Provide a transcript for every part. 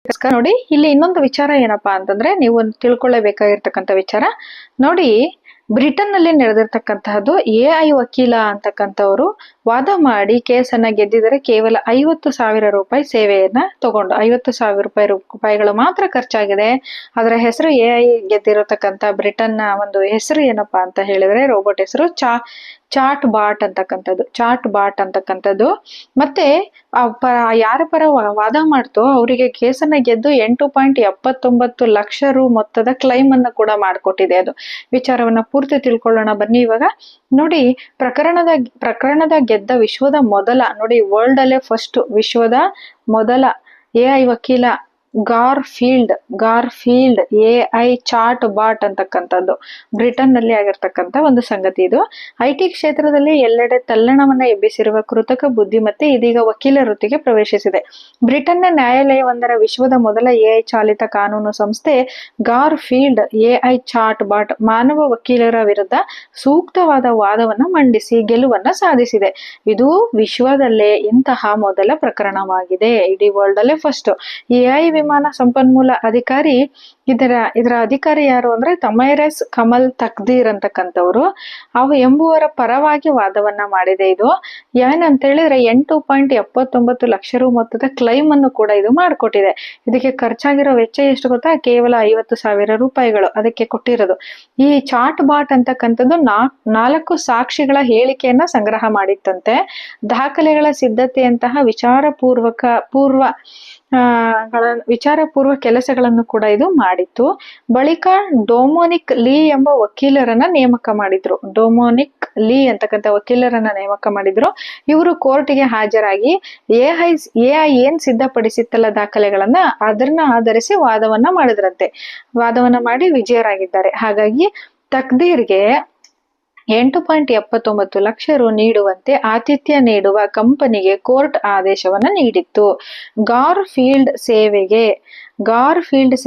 ನೋಡಿ ಇಲ್ಲಿ ಇನ್ನೊಂದು ವಿಚಾರ ಏನಪ್ಪಾ ಅಂತಂದ್ರೆ ನೀವು ತಿಳ್ಕೊಳ್ಳೇಬೇಕಾಗಿರ್ತಕ್ಕಂಥ ವಿಚಾರ ನೋಡಿ. ಬ್ರಿಟನ್ ನಲ್ಲಿ ನಡೆದಿರ್ತಕ್ಕಂತಹದ್ದು ಎಐ ವಕೀಲ ಅಂತಕ್ಕಂಥವ್ರು ವಾದ ಮಾಡಿ ಕೇಸನ್ನ ಗೆದ್ದಿದರೆ ಕೇವಲ 50,000 ರೂಪಾಯಿ ಸೇವೆಯನ್ನ ತಗೊಂಡು 50,000 ರೂಪಾಯಿಗಳು ಮಾತ್ರ ಖರ್ಚಾಗಿದೆ. ಅದರ ಹೆಸರು ಎಐ ಗೆದ್ದಿರತಕ್ಕಂತ ಬ್ರಿಟನ್ ನ ಒಂದು ಹೆಸರು ಏನಪ್ಪಾ ಅಂತ ಹೇಳಿದ್ರೆ ರೋಬೋಟ್ ಹೆಸರು ಚಾಟ್ ಬಾಟ್ ಅಂತಕ್ಕಂಥದ್ದು. ಮತ್ತೆ ಯಾರ ಪರ ವಾದ ಮಾಡ್ತೋ ಅವರಿಗೆ ಕೇಸನ್ನ ಗೆದ್ದು 8.79 ಲಕ್ಷ ರು ಮೊತ್ತದ ಕ್ಲೈಮ್ ಅನ್ನ ಕೂಡ ಮಾಡಿಕೊಟ್ಟಿದೆ. ಅದು ವಿಚಾರವನ್ನ ಪೂರ್ತಿ ತಿಳ್ಕೊಳ್ಳೋಣ ಬನ್ನಿ. ಇವಾಗ ನೋಡಿ, ಪ್ರಕರಣದ ಗೆದ್ದ ವಿಶ್ವದ ಮೊದಲ ನೋಡಿ, ವರ್ಲ್ಡ್ ಅಲ್ಲೇ ಫಸ್ಟ್ ವಿಶ್ವದ ಮೊದಲ ಎಐ ವಕೀಲ ಗಾರ್ಫೀಲ್ಡ್ ಎಐ ಚಾಟ್ ಬಾಟ್ ಅಂತಕ್ಕಂಥದ್ದು ಬ್ರಿಟನ್ ನಲ್ಲಿ ಆಗಿರ್ತಕ್ಕಂಥ ಒಂದು ಸಂಗತಿ. ಇದು ಐಟಿ ಕ್ಷೇತ್ರದಲ್ಲಿ ಎಲ್ಲೆಡೆ ತಲ್ಲಣವನ್ನ ಎಬ್ಬಿಸಿರುವ ಕೃತಕ ಬುದ್ಧಿಮತ್ತೆ ಇದೀಗ ವಕೀಲ ವೃತ್ತಿಗೆ ಪ್ರವೇಶಿಸಿದೆ. ಬ್ರಿಟನ್ನ ನ್ಯಾಯಾಲಯವೊಂದರ ವಿಶ್ವದ ಮೊದಲ ಎಐ ಚಾಲಿತ ಕಾನೂನು ಸಂಸ್ಥೆ ಗಾರ್ಫೀಲ್ಡ್ ಎಐ ಚಾಟ್ ಬಾಟ್ ಮಾನವ ವಕೀಲರ ವಿರುದ್ಧ ಸೂಕ್ತವಾದ ವಾದವನ್ನ ಮಂಡಿಸಿ ಗೆಲುವನ್ನ ಸಾಧಿಸಿದೆ. ಇದು ವಿಶ್ವದಲ್ಲೇ ಇಂತಹ ಮೊದಲ ಪ್ರಕರಣವಾಗಿದೆ. ಇಡೀ ವರ್ಲ್ಡ್ ಅಲ್ಲೇ ಫಸ್ಟ್. ಎಐ ವಿಮಾನ ಸಂಪನ್ಮೂಲ ಅಧಿಕಾರಿ ಇದರ ಅಧಿಕಾರಿ ಯಾರು ಅಂದ್ರೆ ತಮೈರಸ್ ಕಮಲ್ ತಕ್ದೀರ್ ಅಂತಕ್ಕಂಥವ್ರು ಎಂಬುವರ ಪರವಾಗಿ ವಾದವನ್ನ ಮಾಡಿದೆ. ಇದು ಏನಂತ ಹೇಳಿದ್ರೆ 8.79 ಲಕ್ಷ ರು ಮೊತ್ತದ ಕ್ಲೈಮ್ ಅನ್ನು ಕೂಡ ಇದು ಮಾಡಿಕೊಟ್ಟಿದೆ. ಇದಕ್ಕೆ ಖರ್ಚಾಗಿರೋ ವೆಚ್ಚ ಎಷ್ಟು ಗೊತ್ತಾ? ಕೇವಲ 50,000 ರೂಪಾಯಿಗಳು ಅದಕ್ಕೆ ಕೊಟ್ಟಿರೋದು. ಈ ಚಾಟ್ ಬಾಟ್ ಅಂತಕ್ಕಂಥದ್ದು 4 ಸಾಕ್ಷಿಗಳ ಹೇಳಿಕೆಯನ್ನ ಸಂಗ್ರಹ ಮಾಡಿತ್ತಂತೆ. ದಾಖಲೆಗಳ ಸಿದ್ಧತೆಯಂತಹ ವಿಚಾರಪೂರ್ವ ಕೆಲಸಗಳನ್ನು ಕೂಡ ಇದು ಮಾಡಿತ್ತು. ಬಳಿಕ ಡೊಮೊನಿಕ್ ಲೀ ಎಂಬ ವಕೀಲರನ್ನ ನೇಮಕ ಮಾಡಿದ್ರು. ಇವರು ಕೋರ್ಟ್ಗೆ ಹಾಜರಾಗಿ ಎಐ ಏನ್ ಸಿದ್ಧಪಡಿಸಿತ್ತಲ್ಲ ದಾಖಲೆಗಳನ್ನ ಅದನ್ನ ಆಧರಿಸಿ ವಾದವನ್ನ ಮಾಡಿ ವಿಜಯರಾಗಿದ್ದಾರೆ. ಹಾಗಾಗಿ ತಕ್ದೀರ್ಗೆ 8.79 ಲಕ್ಷ ರು ನೀಡುವಂತೆ ಆತಿಥ್ಯ ನೀಡುವ ಕಂಪನಿಗೆ ಕೋರ್ಟ್ ಆದೇಶವನ್ನ ನೀಡಿತ್ತು. ಗಾರ್ಫೀಲ್ಡ್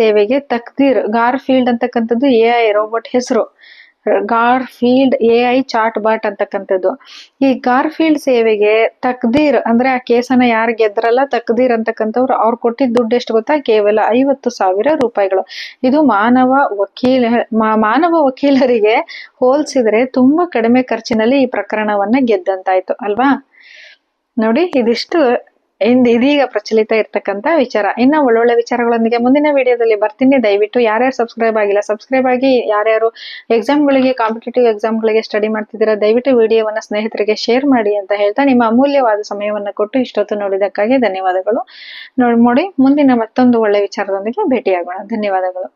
ಸೇವೆಗೆ ತಕ್ದೀರ್, ಗಾರ್ಫೀಲ್ಡ್ ಅಂತಕ್ಕಂಥದ್ದು ಎಐ ರೋಬೋಟ್ ಹೆಸರು, ಗಾರ್ಫೀಲ್ಡ್ ಎಐ ಚಾಟ್ ಬಾಟ್ ಅಂತಕ್ಕಂಥದ್ದು. ಈ ಗಾರ್ಫೀಲ್ಡ್ ಸೇವೆಗೆ ತಕ್ದೀರ್ ಅಂದ್ರೆ ಆ ಕೇಸನ್ನ ಯಾರು ಗೆದ್ರಲ್ಲ ತಕ್ದೀರ್ ಅಂತಕ್ಕಂಥವ್ರು ಅವ್ರು ಕೊಟ್ಟಿದ್ದ ದುಡ್ಡು ಎಷ್ಟು ಗೊತ್ತಾ? ಕೇವಲ 50,000 ರೂಪಾಯಿಗಳು. ಇದು ಮಾನವ ವಕೀಲರಿಗೆ ಹೋಲಿಸಿದ್ರೆ ತುಂಬಾ ಕಡಿಮೆ ಖರ್ಚಿನಲ್ಲಿ ಈ ಪ್ರಕರಣವನ್ನ ಗೆದ್ದಂತಾಯ್ತು ಅಲ್ವಾ? ನೋಡಿ, ಇದಿಷ್ಟು ಇದೀಗ ಪ್ರಚಲಿತ ಇರ್ತಕ್ಕಂಥ ವಿಚಾರ. ಇನ್ನ ಒಳ್ಳೊಳ್ಳೆ ವಿಚಾರಗಳೊಂದಿಗೆ ಮುಂದಿನ ವಿಡಿಯೋದಲ್ಲಿ ಬರ್ತೀನಿ. ದಯವಿಟ್ಟು ಯಾರ್ಯಾರು ಸಬ್ಸ್ಕ್ರೈಬ್ ಆಗಿಲ್ಲ ಸಬ್ಸ್ಕ್ರೈಬ್ ಆಗಿ. ಯಾರ್ಯಾರು ಕಾಂಪಿಟೇಟಿವ್ ಎಕ್ಸಾಮ್ಗಳಿಗೆ ಸ್ಟಡಿ ಮಾಡ್ತಿದ್ದೀರಾ ದಯವಿಟ್ಟು ವಿಡಿಯೋವನ್ನ ಸ್ನೇಹಿತರಿಗೆ ಶೇರ್ ಮಾಡಿ ಅಂತ ಹೇಳ್ತಾ ನಿಮ್ಮ ಅಮೂಲ್ಯವಾದ ಸಮಯವನ್ನ ಕೊಟ್ಟು ಇಷ್ಟೊತ್ತು ನೋಡಿದಕ್ಕಾಗಿ ಧನ್ಯವಾದಗಳು. ನೋಡಿ ಮುಂದಿನ ಮತ್ತೊಂದು ಒಳ್ಳೆ ವಿಚಾರದೊಂದಿಗೆ ಭೇಟಿಯಾಗೋಣ. ಧನ್ಯವಾದಗಳು.